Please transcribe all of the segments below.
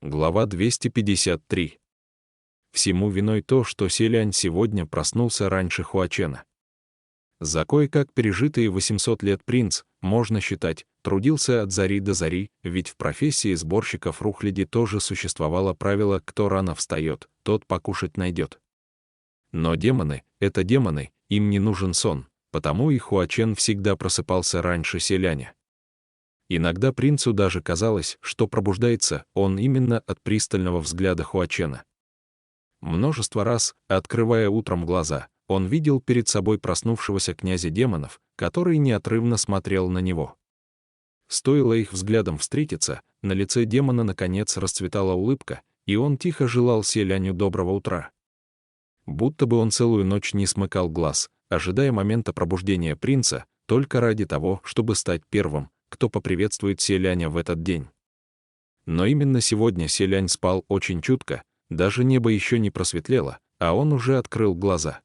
Глава 253. Всему виной то, что Селянь сегодня проснулся раньше Хуачена. За кое-как пережитые 800 лет принц, можно считать, трудился от зари до зари, ведь в профессии сборщиков рухляди тоже существовало правило «кто рано встает, тот покушать найдет». Но демоны — это демоны, им не нужен сон, потому и Хуачен всегда просыпался раньше Селяня. Иногда принцу даже казалось, что пробуждается он именно от пристального взгляда Хуачена. Множество раз, открывая утром глаза, он видел перед собой проснувшегося князя демонов, который неотрывно смотрел на него. Стоило их взглядом встретиться, на лице демона наконец расцветала улыбка, и он тихо желал Селяню доброго утра. Будто бы он целую ночь не смыкал глаз, ожидая момента пробуждения принца, только ради того, чтобы стать первым, кто поприветствует Селяня в этот день. Но именно сегодня Селянь спал очень чутко, даже небо еще не просветлело, а он уже открыл глаза.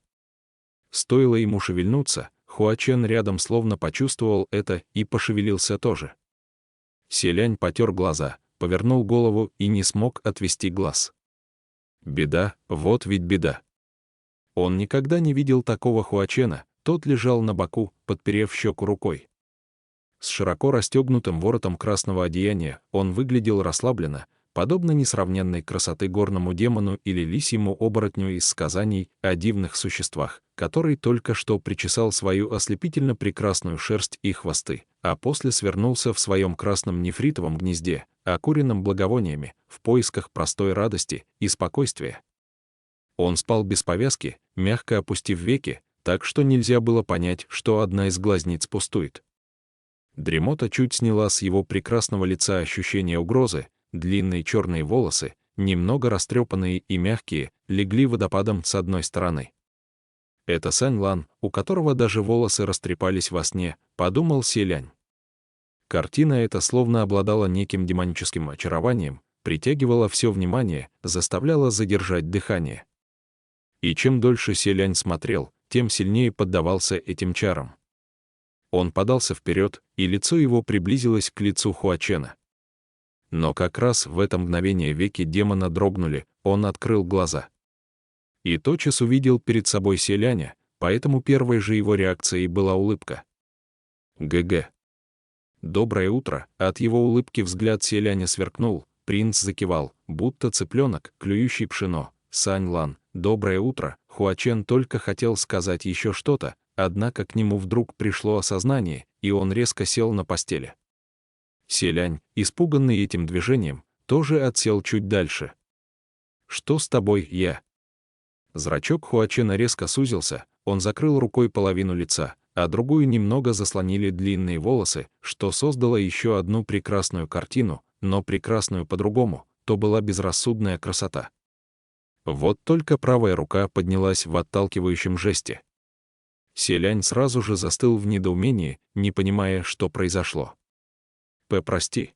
Стоило ему шевельнуться, Хуачен рядом словно почувствовал это и пошевелился тоже. Селянь потер глаза, повернул голову и не смог отвести глаз. Беда, вот ведь беда. Он никогда не видел такого Хуачена, тот лежал на боку, подперев щеку рукой. С широко расстегнутым воротом красного одеяния он выглядел расслабленно, подобно несравненной красоты горному демону или лисьему оборотню из сказаний о дивных существах, который только что причесал свою ослепительно прекрасную шерсть и хвосты, а после свернулся в своем красном нефритовом гнезде, окуренном благовониями, в поисках простой радости и спокойствия. Он спал без повязки, мягко опустив веки, так что нельзя было понять, что одна из глазниц пустует. Дремота чуть сняла с его прекрасного лица ощущение угрозы, длинные черные волосы, немного растрепанные и мягкие, легли водопадом с одной стороны. Это Сань Лан, у которого даже волосы растрепались во сне, подумал Селянь. Картина эта словно обладала неким демоническим очарованием, притягивала все внимание, заставляла задержать дыхание. И чем дольше Селянь смотрел, тем сильнее поддавался этим чарам. Он подался вперед, и лицо его приблизилось к лицу Хуачена. Но как раз в это мгновение веки демона дрогнули, он открыл глаза. И тотчас увидел перед собой Селяня, поэтому первой же его реакцией была улыбка. «ГГ». «Доброе утро», от его улыбки взгляд Селяня сверкнул, принц закивал, будто цыпленок, клюющий пшено. «Сань Лан, доброе утро», Хуачен только хотел сказать еще что-то, однако к нему вдруг пришло осознание, и он резко сел на постели. Селянь, испуганный этим движением, тоже отсел чуть дальше. «Что с тобой, я?» Зрачок Хуачена резко сузился, он закрыл рукой половину лица, а другую немного заслонили длинные волосы, что создало еще одну прекрасную картину, но прекрасную по-другому, то была безрассудная красота. Вот только правая рука поднялась в отталкивающем жесте. Селянь сразу же застыл в недоумении, не понимая, что произошло. «Прости.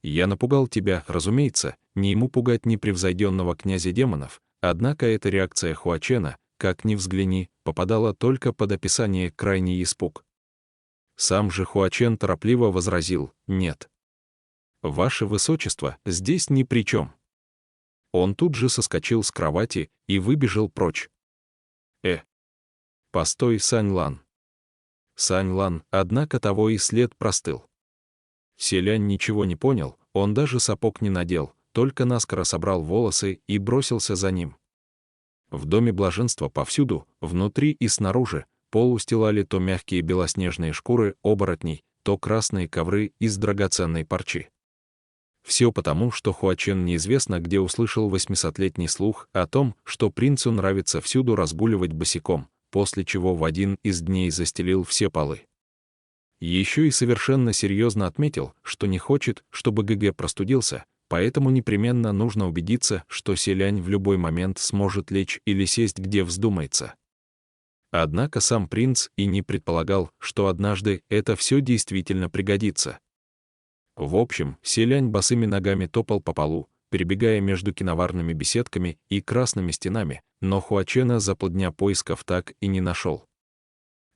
Я напугал тебя, разумеется, не ему пугать непревзойденного князя демонов, однако эта реакция Хуачена, как ни взгляни, попадала только под описание крайний испуг». Сам же Хуачен торопливо возразил: «Нет. Ваше Высочество здесь ни при чем». Он тут же соскочил с кровати и выбежал прочь. Постой, Сань Лан». Сань Лан, однако того и след простыл. Селянь ничего не понял, он даже сапог не надел, только наскоро собрал волосы и бросился за ним. В доме блаженства повсюду, внутри и снаружи, пол устилали то мягкие белоснежные шкуры оборотней, то красные ковры из драгоценной парчи. Все потому, что Хуачен неизвестно где услышал 800-летний слух о том, что принцу нравится всюду разгуливать босиком, после чего в один из дней застелил все полы. Еще и совершенно серьезно отметил, что не хочет, чтобы ГГ простудился, поэтому непременно нужно убедиться, что Селянь в любой момент сможет лечь или сесть где вздумается. Однако сам принц и не предполагал, что однажды это все действительно пригодится. В общем, Селянь босыми ногами топал по полу, перебегая между киноварными беседками и красными стенами, но Хуачена за полдня поисков так и не нашел.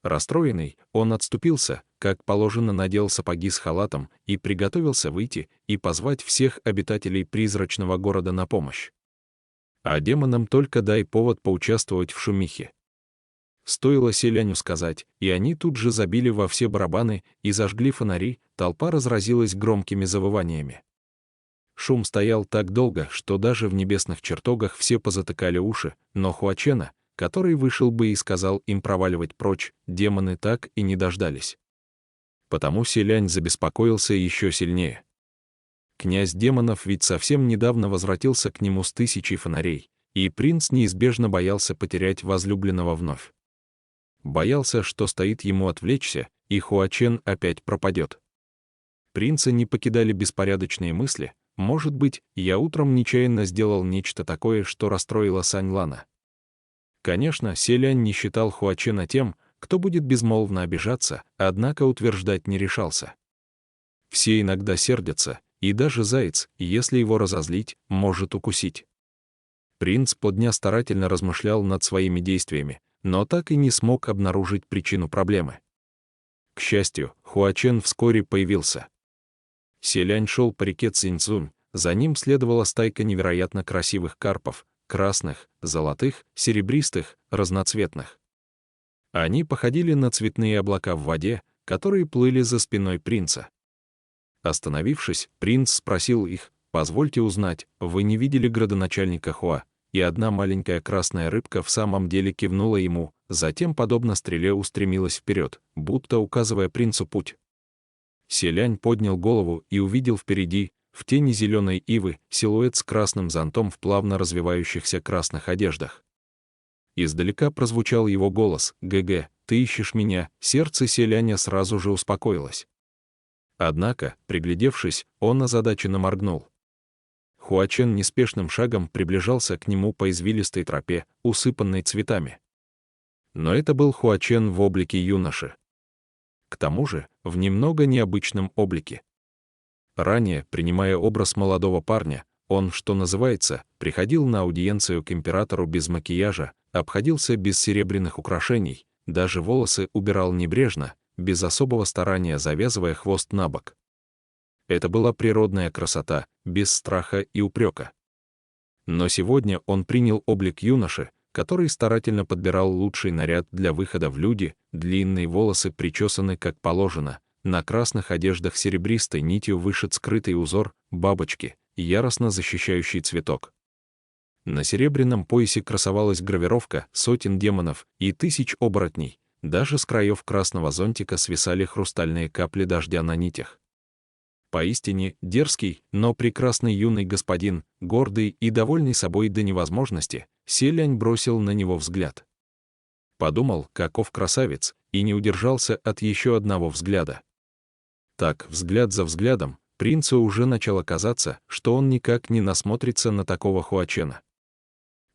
Расстроенный, он отступился, как положено надел сапоги с халатом и приготовился выйти и позвать всех обитателей призрачного города на помощь. А демонам только дай повод поучаствовать в шумихе. Стоило селяню сказать, и они тут же забили во все барабаны и зажгли фонари, толпа разразилась громкими завываниями. Шум стоял так долго, что даже в небесных чертогах все позатыкали уши, но Хуачена, который вышел бы и сказал им проваливать прочь, демоны так и не дождались. Потому селянь забеспокоился еще сильнее. Князь демонов ведь совсем недавно возвратился к нему с 1000 фонарей, и принц неизбежно боялся потерять возлюбленного вновь. Боялся, что стоит ему отвлечься, и Хуачен опять пропадет. Принца не покидали беспорядочные мысли: может быть, я утром нечаянно сделал нечто такое, что расстроило Саньлана. Конечно, селянь не считал Хуачена тем, кто будет безмолвно обижаться, однако утверждать не решался. Все иногда сердятся, и даже заяц, если его разозлить, может укусить. Принц полдня старательно размышлял над своими действиями, но так и не смог обнаружить причину проблемы. К счастью, Хуачен вскоре появился. Селянь шел по реке Циньцзунь, за ним следовала стайка невероятно красивых карпов, красных, золотых, серебристых, разноцветных. Они походили на цветные облака в воде, которые плыли за спиной принца. Остановившись, принц спросил их: «Позвольте узнать, вы не видели градоначальника Хуа?» И одна маленькая красная рыбка в самом деле кивнула ему, затем, подобно стреле, устремилась вперед, будто указывая принцу путь. Селянь поднял голову и увидел впереди, в тени зеленой ивы, силуэт с красным зонтом в плавно развивающихся красных одеждах. Издалека прозвучал его голос: «ГГ, ты ищешь меня?» Сердце селяня сразу же успокоилось. Однако, приглядевшись, он озадаченно моргнул. Хуачен неспешным шагом приближался к нему по извилистой тропе, усыпанной цветами. Но это был Хуачен в облике юноши. К тому же, в немного необычном облике. Ранее, принимая образ молодого парня, он, что называется, приходил на аудиенцию к императору без макияжа, обходился без серебряных украшений, даже волосы убирал небрежно, без особого старания завязывая хвост на бок. Это была природная красота, без страха и упрека. Но сегодня он принял облик юноши, который старательно подбирал лучший наряд для выхода в люди, длинные волосы причесаны как положено, на красных одеждах серебристой нитью вышит скрытый узор бабочки, яростно защищающий цветок. На серебряном поясе красовалась гравировка сотен демонов и 1000 оборотней, даже с краев красного зонтика свисали хрустальные капли дождя на нитях. Поистине дерзкий, но прекрасный юный господин, гордый и довольный собой до невозможности, селянь бросил на него взгляд. Подумал, каков красавец, и не удержался от еще одного взгляда. Так, взгляд за взглядом, принцу уже начало казаться, что он никак не насмотрится на такого Хуачена.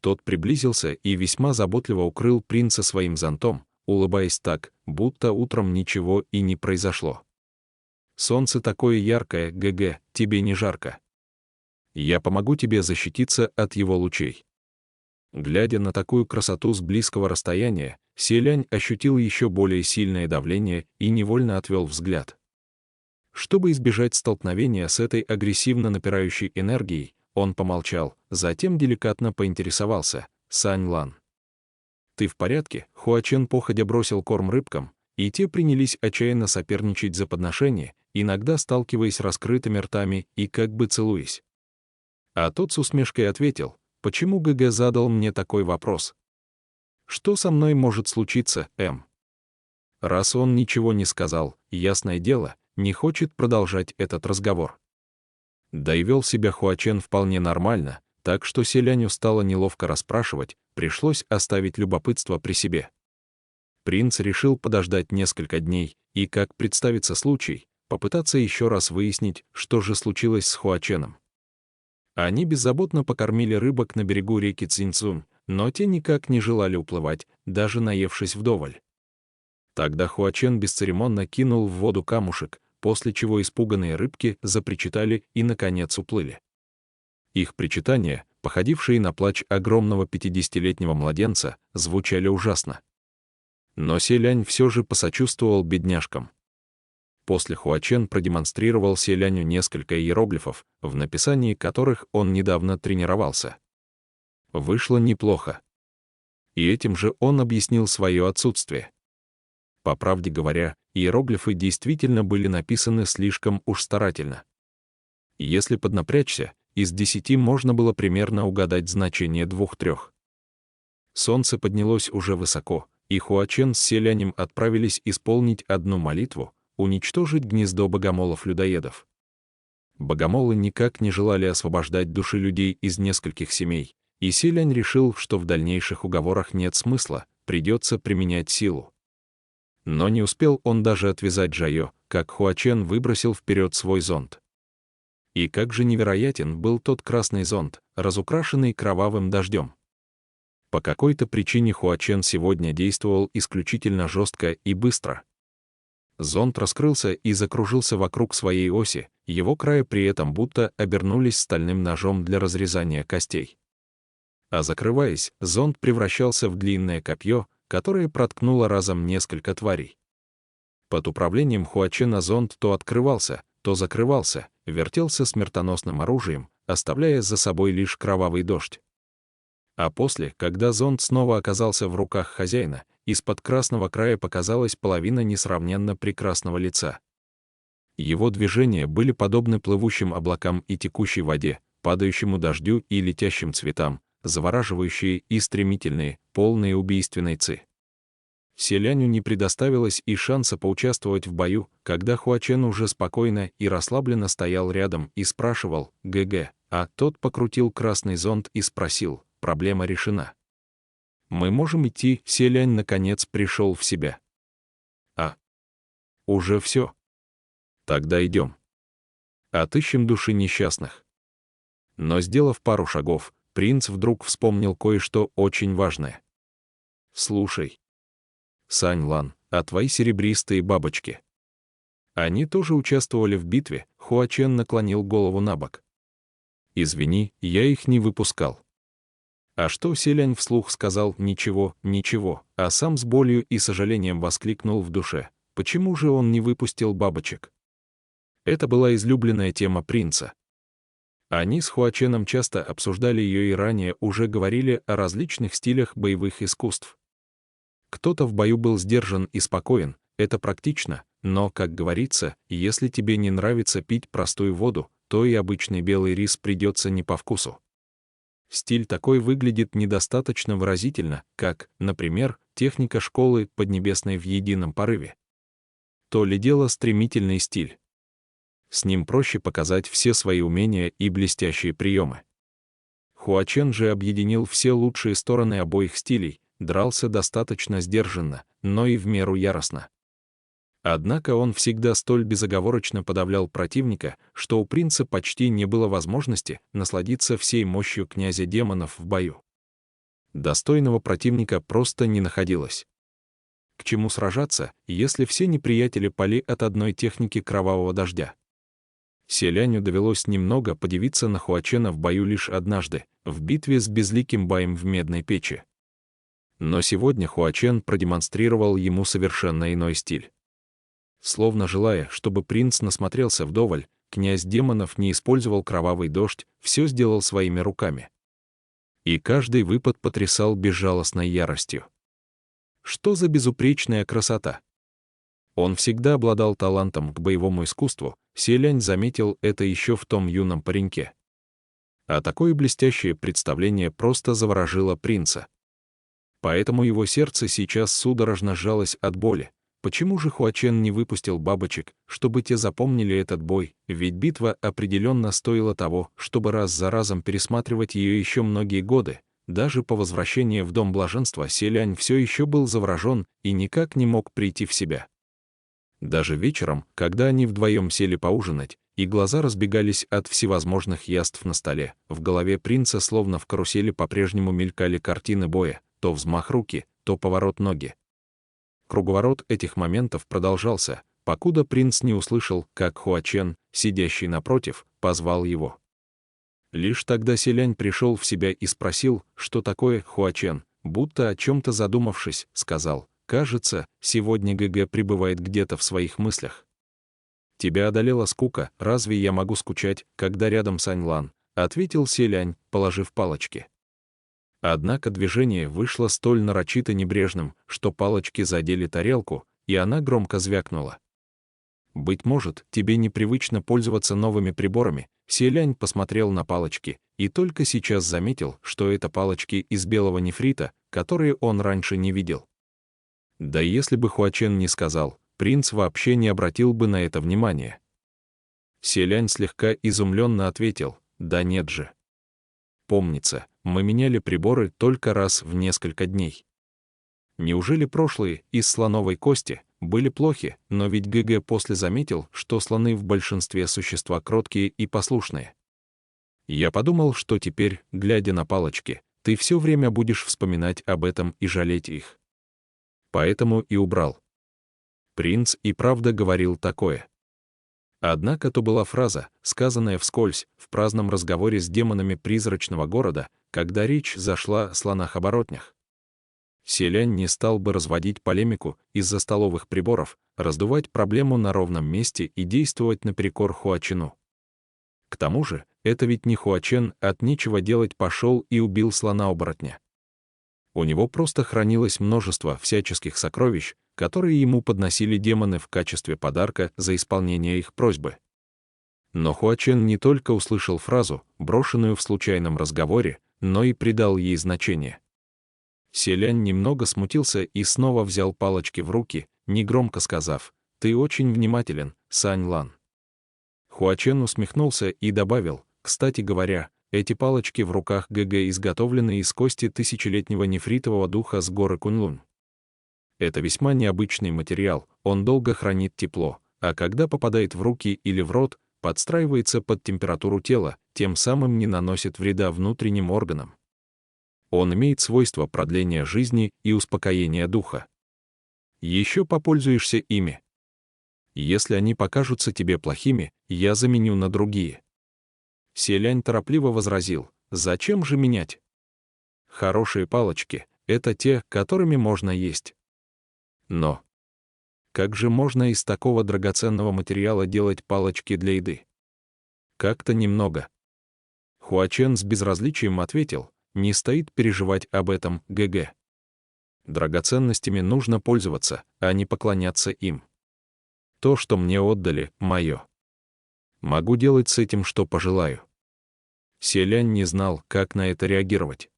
Тот приблизился и весьма заботливо укрыл принца своим зонтом, улыбаясь так, будто утром ничего и не произошло. «Солнце такое яркое, ГГ, тебе не жарко. Я помогу тебе защититься от его лучей». Глядя на такую красоту с близкого расстояния, селянь ощутил еще более сильное давление и невольно отвел взгляд. Чтобы избежать столкновения с этой агрессивно напирающей энергией, он помолчал, затем деликатно поинтересовался: «Саньлан, ты в порядке?» Хуачен походя бросил корм рыбкам, и те принялись отчаянно соперничать за подношение, иногда сталкиваясь раскрытыми ртами и как бы целуясь. А тот с усмешкой ответил: «Почему ГГ задал мне такой вопрос? Что со мной может случиться, М?» Раз он ничего не сказал, ясное дело, не хочет продолжать этот разговор. Да и вел себя Хуачен вполне нормально, так что селяню стало неловко расспрашивать, пришлось оставить любопытство при себе. Принц решил подождать несколько дней и, как представится случай, попытаться еще раз выяснить, что же случилось с Хуаченом. Они беззаботно покормили рыбок на берегу реки Циньцзунь, но те никак не желали уплывать, даже наевшись вдоволь. Тогда Хуачен бесцеремонно кинул в воду камушек, после чего испуганные рыбки запричитали и, наконец, уплыли. Их причитания, походившие на плач огромного 50-летнего младенца, звучали ужасно. Но Селянь все же посочувствовал бедняжкам. После Хуачен продемонстрировал Селяню несколько иероглифов, в написании которых он недавно тренировался. Вышло неплохо. И этим же он объяснил свое отсутствие. По правде говоря, иероглифы действительно были написаны слишком уж старательно. Если поднапрячься, из 10 можно было примерно угадать значение 2-3. Солнце поднялось уже высоко, и Хуачен с Селянем отправились исполнить одну молитву — уничтожить гнездо богомолов-людоедов. Богомолы никак не желали освобождать души людей из нескольких семей, и Селянь решил, что в дальнейших уговорах нет смысла, придется применять силу. Но не успел он даже отвязать Джайо, как Хуачен выбросил вперед свой зонт. И как же невероятен был тот красный зонт, разукрашенный кровавым дождем. По какой-то причине Хуачен сегодня действовал исключительно жестко и быстро. Зонт раскрылся и закружился вокруг своей оси, его края при этом будто обернулись стальным ножом для разрезания костей. А закрываясь, зонт превращался в длинное копье, которое проткнуло разом несколько тварей. Под управлением Хуачена зонт то открывался, то закрывался, вертелся смертоносным оружием, оставляя за собой лишь кровавый дождь. А после, когда зонт снова оказался в руках хозяина, из-под красного края показалась половина несравненно прекрасного лица. Его движения были подобны плывущим облакам и текущей воде, падающему дождю и летящим цветам, завораживающие и стремительные, полные убийственной ци. Селяню не предоставилось и шанса поучаствовать в бою, когда Хуачен уже спокойно и расслабленно стоял рядом и спрашивал «ГГ», а тот покрутил красный зонт и спросил «Проблема решена. Мы можем идти», Селянь наконец пришел в себя. «А, уже все? Тогда идем. Отыщем души несчастных». Но, сделав пару шагов, принц вдруг вспомнил кое-что очень важное. «Слушай, Сань Лан, а твои серебристые бабочки? Они тоже участвовали в битве?» Хуачен наклонил голову набок. «Извини, я их не выпускал». А что Селянь вслух сказал «ничего, ничего», а сам с болью и сожалением воскликнул в душе. Почему же он не выпустил бабочек? Это была излюбленная тема принца. Они с Хуаченом часто обсуждали ее и ранее уже говорили о различных стилях боевых искусств. Кто-то в бою был сдержан и спокоен, это практично, но, как говорится, если тебе не нравится пить простую воду, то и обычный белый рис придется не по вкусу. Стиль такой выглядит недостаточно выразительно, как, например, техника школы Поднебесной в едином порыве. То ли дело стремительный стиль. С ним проще показать все свои умения и блестящие приемы. Хуачен же объединил все лучшие стороны обоих стилей, дрался достаточно сдержанно, но и в меру яростно. Однако он всегда столь безоговорочно подавлял противника, что у принца почти не было возможности насладиться всей мощью князя демонов в бою. Достойного противника просто не находилось. К чему сражаться, если все неприятели пали от одной техники кровавого дождя? Селяню довелось немного подивиться на Хуачена в бою лишь однажды, в битве с безликим Баем в Медной печи. Но сегодня Хуачен продемонстрировал ему совершенно иной стиль. Словно желая, чтобы принц насмотрелся вдоволь, князь демонов не использовал кровавый дождь, все сделал своими руками. И каждый выпад потрясал безжалостной яростью. Что за безупречная красота! Он всегда обладал талантом к боевому искусству, Селянь заметил это еще в том юном пареньке. А такое блестящее представление просто заворожило принца. Поэтому его сердце сейчас судорожно сжалось от боли. Почему же Хуачен не выпустил бабочек, чтобы те запомнили этот бой, ведь битва определенно стоила того, чтобы раз за разом пересматривать ее еще многие годы. Даже по возвращении в Дом Блаженства Селянь все еще был заворожен и никак не мог прийти в себя. Даже вечером, когда они вдвоем сели поужинать, и глаза разбегались от всевозможных яств на столе, в голове принца словно в карусели по-прежнему мелькали картины боя, то взмах руки, то поворот ноги. Круговорот этих моментов продолжался, покуда принц не услышал, как Хуачен, сидящий напротив, позвал его. Лишь тогда Селянь пришел в себя и спросил, что такое Хуачен, будто о чем-то задумавшись, сказал: Кажется, сегодня ГГ пребывает где-то в своих мыслях. «Тебя одолела скука, разве я могу скучать, когда рядом Сань Лан?» — ответил Селянь, положив палочки. Однако движение вышло столь нарочито небрежным, что палочки задели тарелку, и она громко звякнула. «Быть может, тебе непривычно пользоваться новыми приборами», — Селянь посмотрел на палочки и только сейчас заметил, что это палочки из белого нефрита, которые он раньше не видел. Да если бы Хуачен не сказал, принц вообще не обратил бы на это внимания. Селянь слегка изумленно ответил: «Да нет же. Помнится, мы меняли приборы только раз в несколько дней. Неужели прошлые, из слоновой кости, были плохи, но ведь ГГ после заметил, что слоны в большинстве существа кроткие и послушные. Я подумал, что теперь, глядя на палочки, ты все время будешь вспоминать об этом и жалеть их. Поэтому и убрал». Принц и правда говорил такое. Однако то была фраза, сказанная вскользь, в праздном разговоре с демонами призрачного города, когда речь зашла о слонах-оборотнях. Селянь не стал бы разводить полемику из-за столовых приборов, раздувать проблему на ровном месте и действовать наперекор Хуачену. К тому же, это ведь не Хуачен от нечего делать пошел и убил слона-оборотня. У него просто хранилось множество всяческих сокровищ, которые ему подносили демоны в качестве подарка за исполнение их просьбы. Но Хуачен не только услышал фразу, брошенную в случайном разговоре, но и придал ей значение. Селянь немного смутился и снова взял палочки в руки, негромко сказав: «Ты очень внимателен, Сань Лан». Хуачен усмехнулся и добавил: «Кстати говоря, эти палочки в руках ГГ изготовлены из кости тысячелетнего нефритового духа с горы Куньлунь. Это весьма необычный материал, он долго хранит тепло, а когда попадает в руки или в рот, подстраивается под температуру тела, тем самым не наносит вреда внутренним органам. Он имеет свойство продления жизни и успокоения духа. Еще попользуешься ими. Если они покажутся тебе плохими, я заменю на другие». Селянь торопливо возразил: «Зачем же менять? Хорошие палочки — это те, которыми можно есть. Но как же можно из такого драгоценного материала делать палочки для еды? Как-то немного». Хуачен с безразличием ответил: «Не стоит переживать об этом, ГГ. Драгоценностями нужно пользоваться, а не поклоняться им. То, что мне отдали, мое. Могу делать с этим, что пожелаю». Селянь не знал, как на это реагировать.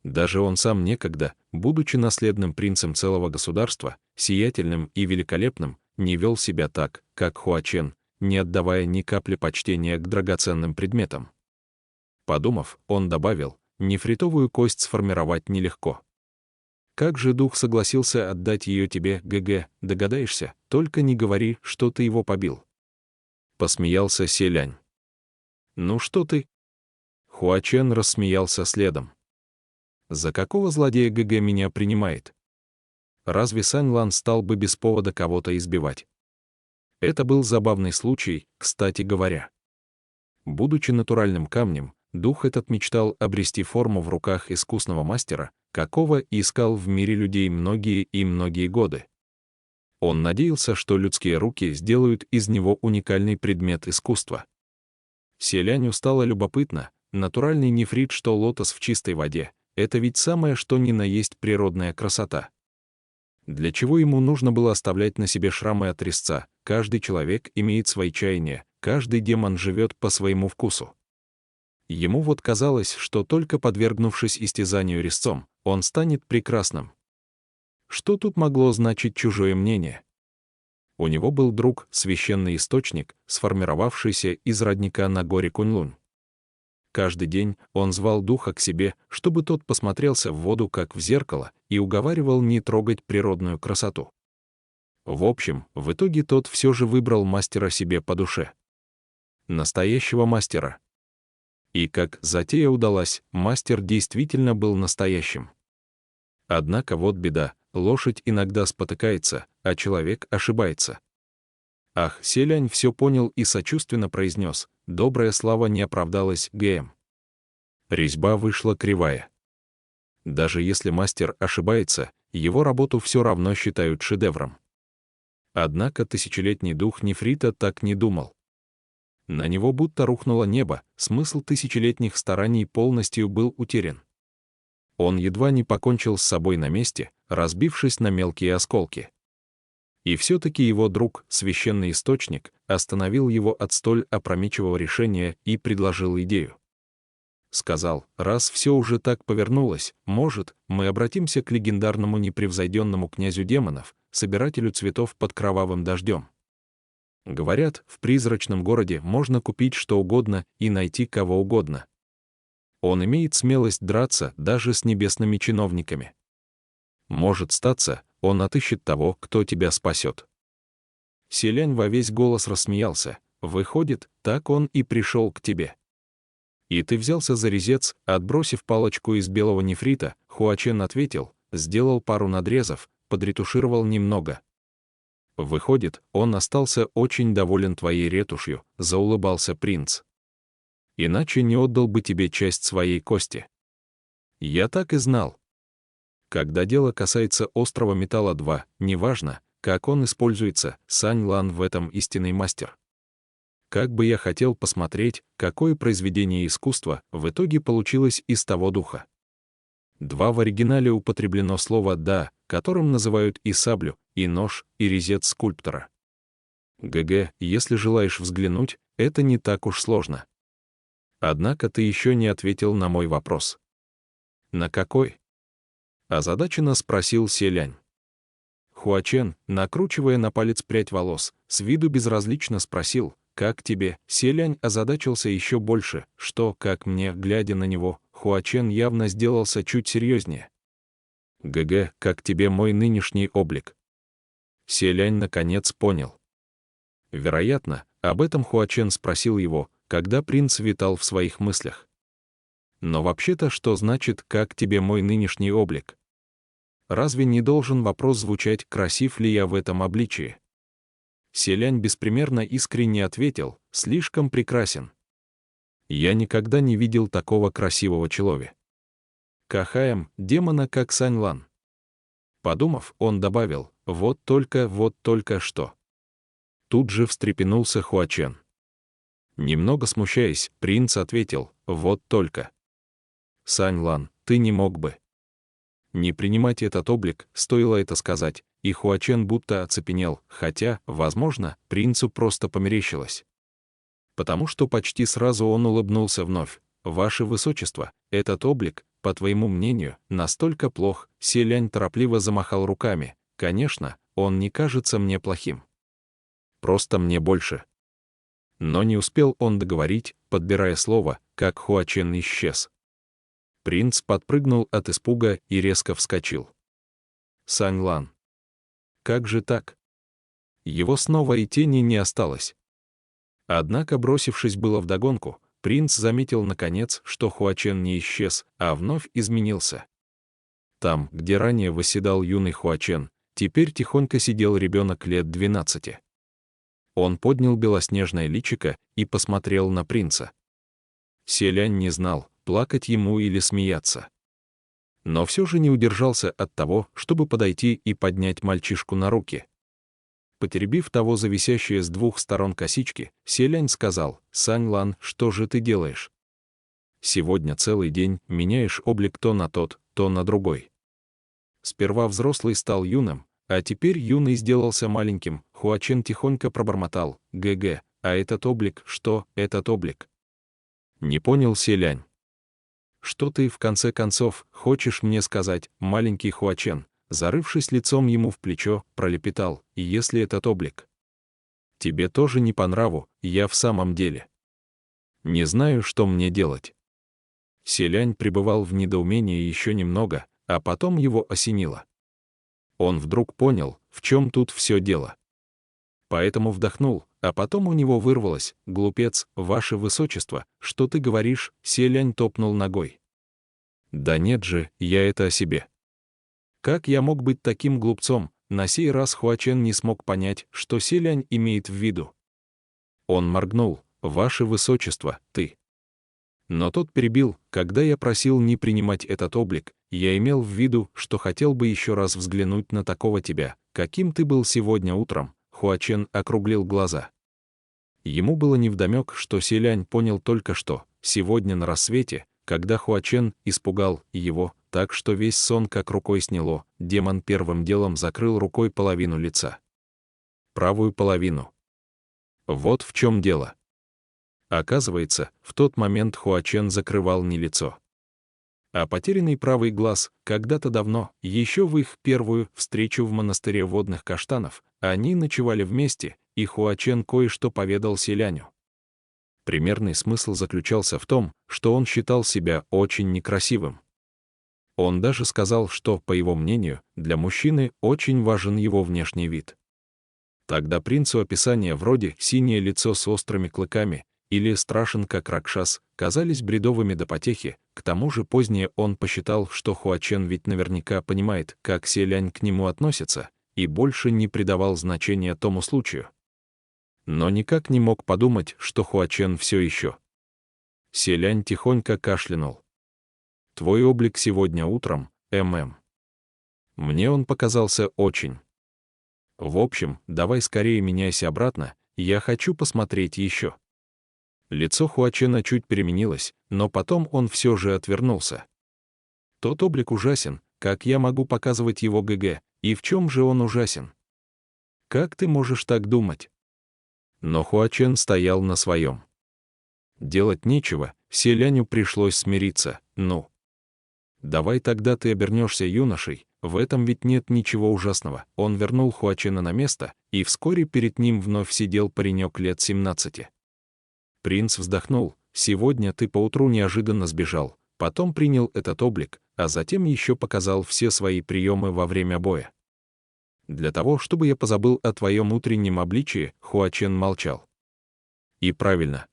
Даже он сам некогда, будучи наследным принцем целого государства, сиятельным и великолепным, не вел себя так, как Хуачен, не отдавая ни капли почтения к драгоценным предметам. Подумав, он добавил: «Нефритовую кость сформировать нелегко. Как же дух согласился отдать ее тебе, ГГ, догадаешься, только не говори, что ты его побил». Посмеялся Селянь. «Ну что ты?» Хуачен рассмеялся следом. «За какого злодея ГГ меня принимает? Разве Сань Лан стал бы без повода кого-то избивать?» Это был забавный случай, кстати говоря. Будучи натуральным камнем, дух этот мечтал обрести форму в руках искусного мастера, какого искал в мире людей многие и многие годы. Он надеялся, что людские руки сделают из него уникальный предмет искусства. Селяню стало любопытно: натуральный нефрит, что лотос в чистой воде, это ведь самое что ни на есть природная красота. Для чего ему нужно было оставлять на себе шрамы от резца? Каждый человек имеет свои чаяния, каждый демон живет по своему вкусу. Ему вот казалось, что только подвергнувшись истязанию резцом, он станет прекрасным. Что тут могло значить чужое мнение? У него был друг, священный источник, сформировавшийся из родника на горе Куньлунь. Каждый день он звал духа к себе, чтобы тот посмотрелся в воду как в зеркало и уговаривал не трогать природную красоту. В общем, в итоге тот все же выбрал мастера себе по душе. Настоящего мастера. И как затея удалась, мастер действительно был настоящим. Однако вот беда, лошадь иногда спотыкается, а человек ошибается. Ах, Селянь все понял и сочувственно произнес: «Добрая слава не оправдалась, ГМ». Резьба вышла кривая. Даже если мастер ошибается, его работу все равно считают шедевром. Однако тысячелетний дух нефрита так не думал. На него будто рухнуло небо, смысл тысячелетних стараний полностью был утерян. Он едва не покончил с собой на месте, разбившись на мелкие осколки. И все-таки его друг, священный источник, остановил его от столь опрометчивого решения и предложил идею. Сказал, раз все уже так повернулось, может, мы обратимся к легендарному непревзойденному князю демонов, собирателю цветов под кровавым дождем. Говорят, в призрачном городе можно купить что угодно и найти кого угодно. Он имеет смелость драться даже с небесными чиновниками. Может статься, он отыщет того, кто тебя спасет. Селянь во весь голос рассмеялся. Выходит, так он и пришел к тебе. И ты взялся за резец, отбросив палочку из белого нефрита, Хуачен ответил, сделал пару надрезов, подретушировал немного. Выходит, он остался очень доволен твоей ретушью, заулыбался принц. Иначе не отдал бы тебе часть своей кости. Я так и знал. Когда дело касается острого металла 2, неважно, как он используется, Сань Лан в этом истинный мастер. Как бы я хотел посмотреть, какое произведение искусства в итоге получилось из того духа. 2 в оригинале употреблено слово «да», которым называют и саблю, и нож, и резец скульптора. ГГ, если желаешь взглянуть, это не так уж сложно. Однако ты еще не ответил на мой вопрос. На какой? Озадаченно спросил Селянь. Хуачен, накручивая на палец прядь волос, с виду безразлично спросил, как тебе? Селянь озадачился еще больше, что, как мне, глядя на него, Хуачен явно сделался чуть серьезнее. ГГ, как тебе мой нынешний облик? Селянь наконец понял. Вероятно, об этом Хуачен спросил его, когда принц витал в своих мыслях. Но вообще-то что значит «как тебе мой нынешний облик»? Разве не должен вопрос звучать «красив ли я в этом обличии»? Селянь беспримерно искренне ответил «слишком прекрасен». Я никогда не видел такого красивого человека. Кахаем, демона как Сань Лан. Подумав, он добавил вот только что». Тут же встрепенулся Хуачен. Немного смущаясь, принц ответил «вот только». «Сань Лан, ты не мог бы не принимать этот облик», стоило это сказать, и Хуачен будто оцепенел, хотя, возможно, принцу просто померещилось. Потому что почти сразу он улыбнулся вновь. «Ваше Высочество, этот облик, по твоему мнению, настолько плох», Селянь торопливо замахал руками. «Конечно, он не кажется мне плохим. Просто мне больше». Но не успел он договорить, подбирая слово, как Хуачен исчез. Принц подпрыгнул от испуга и резко вскочил. «Сань Лан. Как же так?» Его снова и тени не осталось. Однако, бросившись было вдогонку, принц заметил наконец, что Хуачен не исчез, а вновь изменился. Там, где ранее восседал юный Хуачен, теперь тихонько сидел ребенок лет 12. Он поднял белоснежное личико и посмотрел на принца. Селянь не знал, плакать ему или смеяться. Но все же не удержался от того, чтобы подойти и поднять мальчишку на руки. Потеребив того за висящие с 2 сторон косички, Селянь сказал: «Сань Лан, что же ты делаешь? Сегодня целый день меняешь облик то на тот, то на другой. Сперва взрослый стал юным, а теперь юный сделался маленьким». Хуачен тихонько пробормотал: «ГГ, а этот облик, что этот облик?» Не понял Селянь. «Что ты, в конце концов, хочешь мне сказать, маленький Хуачен?» Зарывшись лицом ему в плечо, пролепетал: «И если этот облик тебе тоже не по нраву, я в самом деле не знаю, что мне делать». Селянь пребывал в недоумении еще немного, а потом его осенило. Он вдруг понял, в чем тут все дело. Поэтому вдохнул, а потом у него вырвалось: «Глупец, ваше высочество, что ты говоришь?» Селянь топнул ногой. «Да нет же, я это о себе. Как я мог быть таким глупцом?» На сей раз Хуачен не смог понять, что Селянь имеет в виду. Он моргнул: «Ваше высочество, ты...» Но тот перебил: «Когда я просил не принимать этот облик, я имел в виду, что хотел бы еще раз взглянуть на такого тебя, каким ты был сегодня утром. Хуачен округлил глаза. Ему было невдомек, что Селянь понял только что, сегодня на рассвете, когда Хуачен испугал его, так что весь сон как рукой сняло, демон первым делом закрыл рукой половину лица. Правую половину. Вот в чем дело. Оказывается, в тот момент Хуачен закрывал не лицо, а потерянный правый глаз. Когда-то давно, еще в их первую встречу в монастыре водных каштанов, они ночевали вместе, и Хуачен кое-что поведал Селяню. Примерный смысл заключался в том, что он считал себя очень некрасивым. Он даже сказал, что, по его мнению, для мужчины очень важен его внешний вид. Тогда принцу описания вроде «синее лицо с острыми клыками» или «страшен как Ракшас» казались бредовыми до потехи. К тому же позднее он посчитал, что Хуачен ведь наверняка понимает, как Селянь к нему относится, и больше не придавал значения тому случаю. Но никак не мог подумать, что Хуачен все еще. Селянь тихонько кашлянул. «Твой облик сегодня утром, ММ. Мне он показался очень. В общем, давай скорее меняйся обратно, я хочу посмотреть еще». Лицо Хуачена чуть переменилось, но потом он все же отвернулся. «Тот облик ужасен, как я могу показывать его ГГ, и в чем же он ужасен? Как ты можешь так думать?» Но Хуачен стоял на своем. Делать нечего, Селяню пришлось смириться. «Ну, давай тогда ты обернешься юношей, в этом ведь нет ничего ужасного». Он вернул Хуачена на место, и вскоре перед ним вновь сидел паренек лет 17. Принц вздохнул. «Сегодня ты поутру неожиданно сбежал, потом принял этот облик, а затем еще показал все свои приемы во время боя. Для того, чтобы я позабыл о твоем утреннем обличии», Хуачен молчал. И правильно.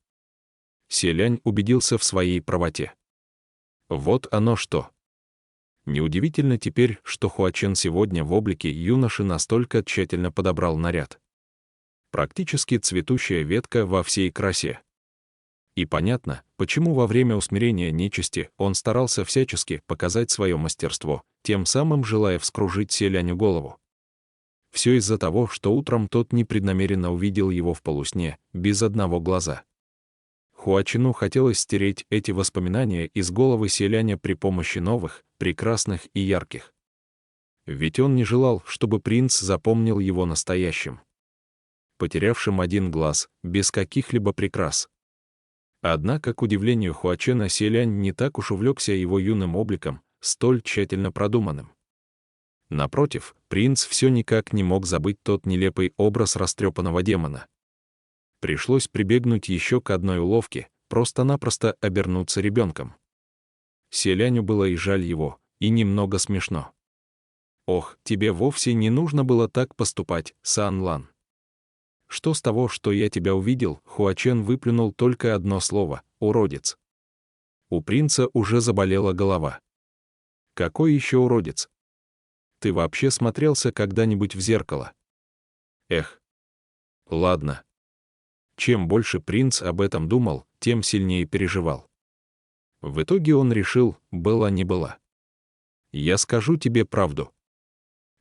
Селянь убедился в своей правоте. Вот оно что. Неудивительно теперь, что Хуачен сегодня в облике юноши настолько тщательно подобрал наряд. Практически цветущая ветка во всей красе. И понятно, почему во время усмирения нечисти он старался всячески показать свое мастерство, тем самым желая вскружить Селяню голову. Все из-за того, что утром тот непреднамеренно увидел его в полусне, без одного глаза. Хуачену хотелось стереть эти воспоминания из головы Селяня при помощи новых, прекрасных и ярких. Ведь он не желал, чтобы принц запомнил его настоящим, потерявшим один глаз, без каких-либо прикрас. Однако, к удивлению Хуачена, Селянь не так уж увлекся его юным обликом, столь тщательно продуманным. Напротив, принц все никак не мог забыть тот нелепый образ растрепанного демона. Пришлось прибегнуть еще к одной уловке, просто-напросто обернуться ребенком. Селяню было и жаль его, и немного смешно. «Ох, тебе вовсе не нужно было так поступать, Сан Лан. Что с того, что я тебя увидел?» Хуачен выплюнул только одно слово — «уродец». У принца уже заболела голова. «Какой еще уродец? Ты вообще смотрелся когда-нибудь в зеркало?» Эх. Ладно. Чем больше принц об этом думал, тем сильнее переживал. В итоге он решил, была не была. «Я скажу тебе правду.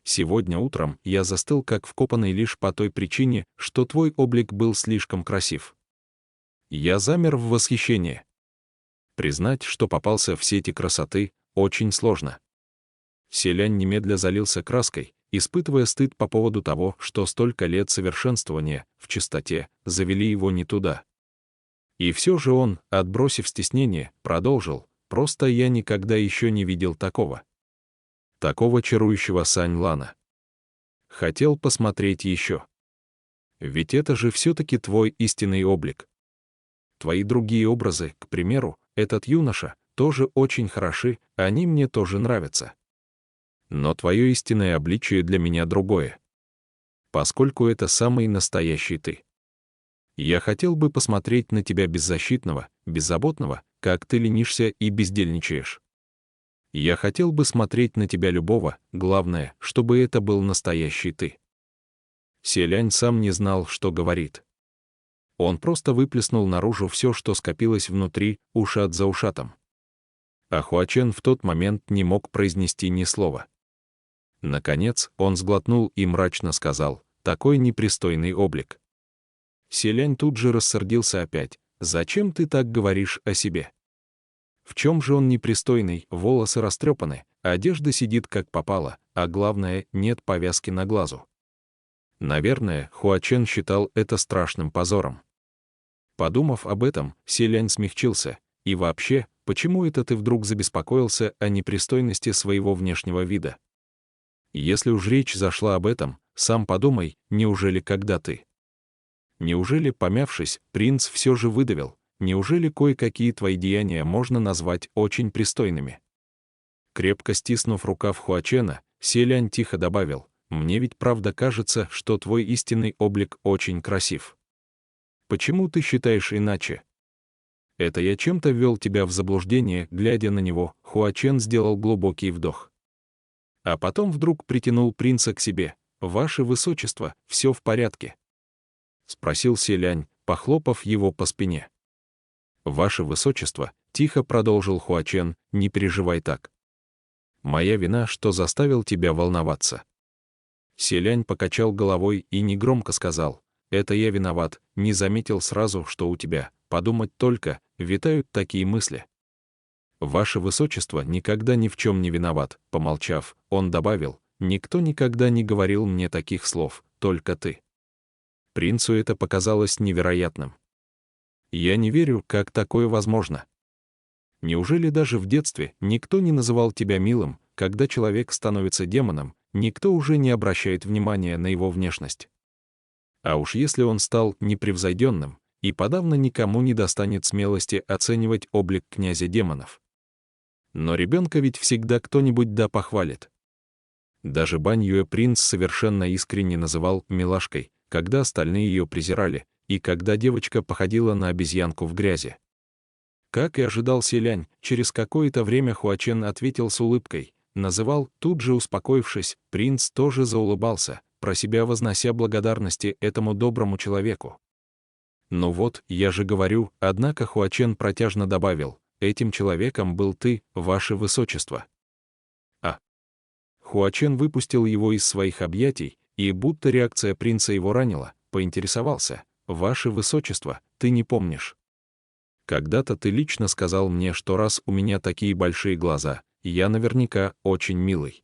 Сегодня утром я застыл как вкопанный лишь по той причине, что твой облик был слишком красив. Я замер в восхищении. Признать, что попался в сети красоты, очень сложно». Селянь немедля залился краской, испытывая стыд по поводу того, что столько лет совершенствования в чистоте завели его не туда. И все же он, отбросив стеснение, продолжил: «Просто я никогда еще не видел такого чарующего Сань Лана. Хотел посмотреть еще. Ведь это же все-таки твой истинный облик. Твои другие образы, к примеру, этот юноша, тоже очень хороши, они мне тоже нравятся. Но твое истинное обличие для меня другое. Поскольку это самый настоящий ты. Я хотел бы посмотреть на тебя беззащитного, беззаботного, как ты ленишься и бездельничаешь. Я хотел бы смотреть на тебя любого, главное, чтобы это был настоящий ты». Селянь сам не знал, что говорит. Он просто выплеснул наружу все, что скопилось внутри, ушат за ушатом. А Хуачен в тот момент не мог произнести ни слова. Наконец он сглотнул и мрачно сказал: «Такой непристойный облик». Селянь тут же рассердился опять: «Зачем ты так говоришь о себе? В чем же он непристойный? Волосы растрепаны, одежда сидит как попало, а главное, нет повязки на глазу». Наверное, Хуачен считал это страшным позором. Подумав об этом, Селянь смягчился. «И вообще, почему это ты вдруг забеспокоился о непристойности своего внешнего вида? Если уж речь зашла об этом, сам подумай, неужели когда ты...» Неужели, помявшись, принц все же выдавил: «Неужели кое-какие твои деяния можно назвать очень пристойными?» Крепко стиснув рукав Хуачена, Селянь тихо добавил: «Мне ведь правда кажется, что твой истинный облик очень красив. Почему ты считаешь иначе?» «Это я чем-то ввел тебя в заблуждение?» Глядя на него, Хуачен сделал глубокий вдох. А потом вдруг притянул принца к себе. «Ваше высочество, все в порядке?» — спросил Селянь, похлопав его по спине. «Ваше высочество», — тихо продолжил Хуачен, — «не переживай так. Моя вина, что заставил тебя волноваться». Селянь покачал головой и негромко сказал: «Это я виноват, не заметил сразу, что у тебя, подумать только, витают такие мысли». «Ваше высочество никогда ни в чем не виноват», — помолчав, он добавил: «Никто никогда не говорил мне таких слов, только ты». Принцу это показалось невероятным. «Я не верю, как такое возможно. Неужели даже в детстве никто не называл тебя милым? Когда человек становится демоном, никто уже не обращает внимания на его внешность. А уж если он стал непревзойденным, и подавно никому не достанет смелости оценивать облик князя демонов. Но ребенка ведь всегда кто-нибудь да похвалит». Даже Бань Юэ принц совершенно искренне называл милашкой, когда остальные ее презирали, и когда девочка походила на обезьянку в грязи. Как и ожидал Селянь, через какое-то время Хуачен ответил с улыбкой, называл, тут же успокоившись, принц тоже заулыбался, про себя вознося благодарности этому доброму человеку. «Ну вот, я же говорю», однако Хуачен протяжно добавил: «Этим человеком был ты, ваше высочество». Хуачен выпустил его из своих объятий, и, будто реакция принца его ранила, поинтересовался: «Ваше высочество, ты не помнишь? Когда-то ты лично сказал мне, что раз у меня такие большие глаза, я наверняка очень милый.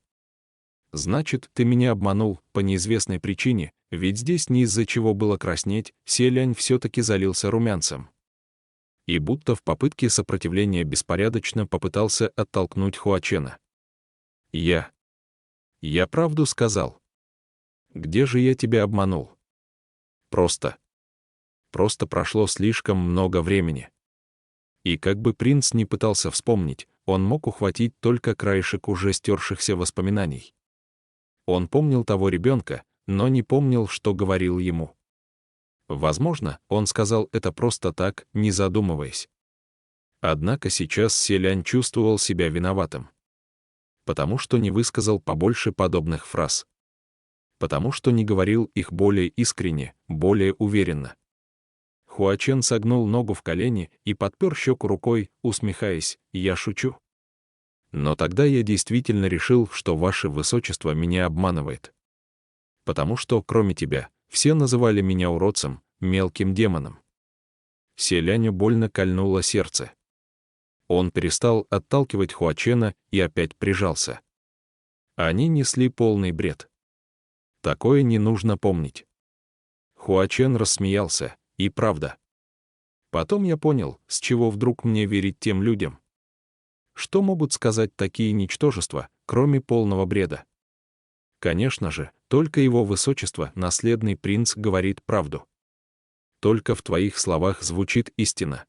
Значит, ты меня обманул по неизвестной причине, ведь здесь не из-за чего было краснеть». Селянь все-таки залился румянцем. И будто в попытке сопротивления беспорядочно попытался оттолкнуть Хуачена. Я правду сказал. Где же я тебя обманул? Просто прошло слишком много времени». И как бы принц не пытался вспомнить, он мог ухватить только краешек уже стершихся воспоминаний. Он помнил того ребенка, но не помнил, что говорил ему. Возможно, он сказал это просто так, не задумываясь. Однако сейчас Селянь чувствовал себя виноватым. Потому что не высказал побольше подобных фраз. Потому что не говорил их более искренне, более уверенно. Хуачен согнул ногу в колени и подпер щеку рукой, усмехаясь: «Я шучу. Но тогда я действительно решил, что ваше высочество меня обманывает. Потому что, кроме тебя, все называли меня уродцем, мелким демоном». Селяню больно кольнуло сердце. Он перестал отталкивать Хуачена и опять прижался. Они несли полный бред. Такое не нужно помнить. Хуачен рассмеялся: «И правда. Потом я понял, с чего вдруг мне верить тем людям. Что могут сказать такие ничтожества, кроме полного бреда? Конечно же, только его высочество, наследный принц, говорит правду. Только в твоих словах звучит истина».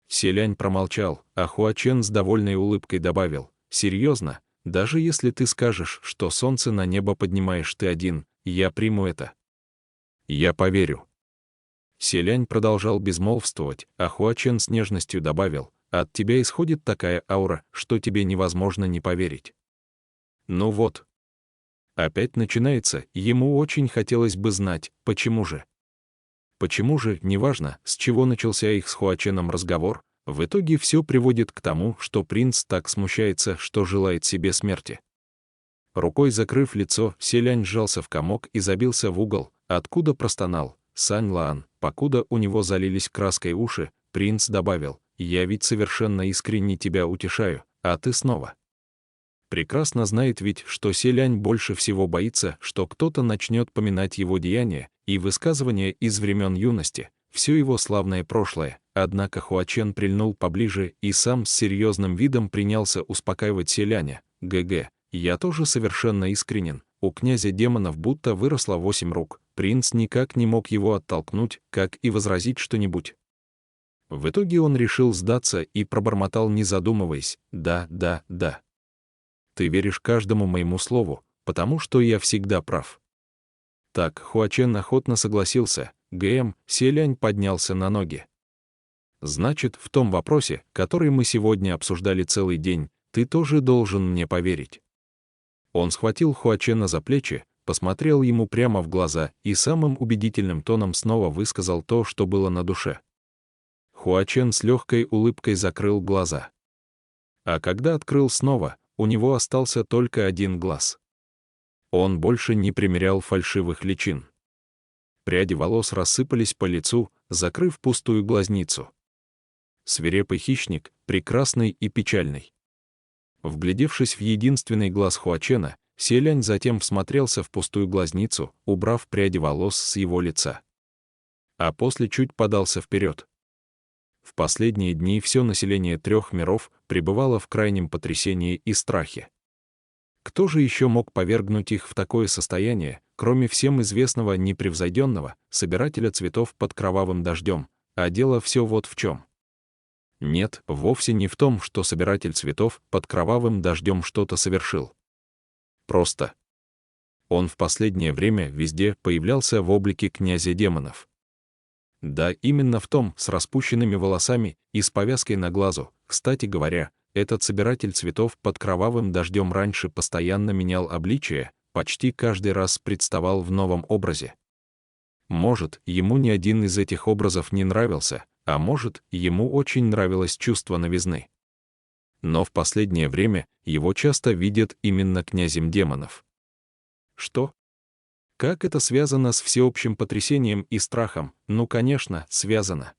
Селянь промолчал, а Хуачен с довольной улыбкой добавил: «Серьезно, даже если ты скажешь, что солнце на небо поднимаешь ты один, я приму это. Я поверю». Селянь продолжал безмолвствовать, а Хуачен с нежностью добавил: «От тебя исходит такая аура, что тебе невозможно не поверить». Ну вот. Опять начинается, ему очень хотелось бы знать, почему же. Почему же, неважно, с чего начался их с Хуаченом разговор, В итоге все приводит к тому, что принц так смущается, что желает себе смерти. Рукой закрыв лицо, Селянь сжался в комок и забился в угол, откуда простонал Сань Лаан. Покуда у него залились краской уши, принц добавил: «Я ведь совершенно искренне тебя утешаю, а ты снова». Прекрасно знает ведь, что Селянь больше всего боится, что кто-то начнет поминать его деяния и высказывания из времен юности, все его славное прошлое. Однако Хуачен прильнул поближе и сам с серьезным видом принялся успокаивать Селяня. «ГГ, я тоже совершенно искренен. У князя демонов будто выросло 8 рук. Принц никак не мог его оттолкнуть, как и возразить что-нибудь». В итоге он решил сдаться и пробормотал, не задумываясь: «Да, да, да. Ты веришь каждому моему слову, потому что я всегда прав». Так Хуачен охотно согласился. Селянь поднялся на ноги. «Значит, в том вопросе, который мы сегодня обсуждали целый день, ты тоже должен мне поверить». Он схватил Хуачена за плечи, посмотрел ему прямо в глаза и самым убедительным тоном снова высказал то, что было на душе. Хуачен с легкой улыбкой закрыл глаза. А когда открыл снова, у него остался только один глаз. Он больше не примерял фальшивых личин. Пряди волос рассыпались по лицу, закрыв пустую глазницу. Свирепый хищник, прекрасный и печальный. Вглядевшись в единственный глаз Хуачена, Селянь затем всмотрелся в пустую глазницу, убрав пряди волос с его лица. А после чуть подался вперед. В последние дни все население 3 миров пребывало в крайнем потрясении и страхе. Кто же еще мог повергнуть их в такое состояние, кроме всем известного непревзойденного собирателя цветов под кровавым дождем? А дело все вот в чем. Нет, вовсе не в том, что собиратель цветов под кровавым дождем что-то совершил. Просто он в последнее время везде появлялся в облике князя демонов. Да, именно в том, с распущенными волосами и с повязкой на глазу. Кстати говоря, этот собиратель цветов под кровавым дождем раньше постоянно менял обличие, почти каждый раз представал в новом образе. Может, ему ни один из этих образов не нравился, а может, ему очень нравилось чувство новизны. Но в последнее время его часто видят именно князем демонов. Что? Как это связано с всеобщим потрясением и страхом? Ну, конечно, связано.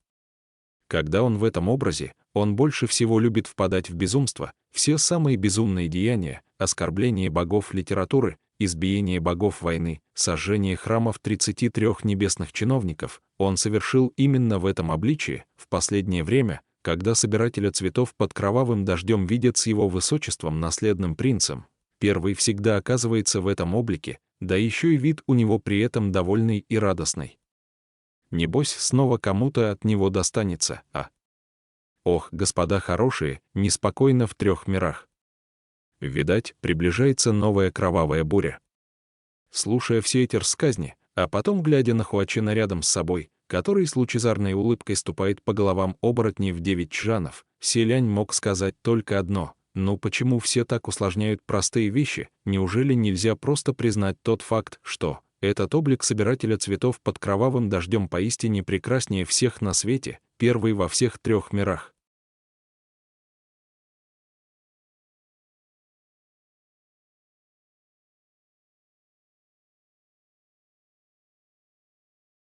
Когда он в этом образе, он больше всего любит впадать в безумство, все самые безумные деяния, оскорбление богов литературы, избиение богов войны, сожжение храмов 33 небесных чиновников, он совершил именно в этом обличии. В последнее время, когда собирателя цветов под кровавым дождем видят с его высочеством наследным принцем, первый всегда оказывается в этом облике, да еще и вид у него при этом довольный и радостный. Небось, снова кому-то от него достанется, а? Ох, господа хорошие, неспокойно в 3 мирах. Видать, приближается новая кровавая буря. Слушая все эти рассказни, а потом глядя на Хуачена рядом с собой, который с лучезарной улыбкой ступает по головам оборотней в 9 чжанов, Селянь мог сказать только одно: ну почему все так усложняют простые вещи? Неужели нельзя просто признать тот факт, что этот облик собирателя цветов под кровавым дождем поистине прекраснее всех на свете, первый во всех 3 мирах?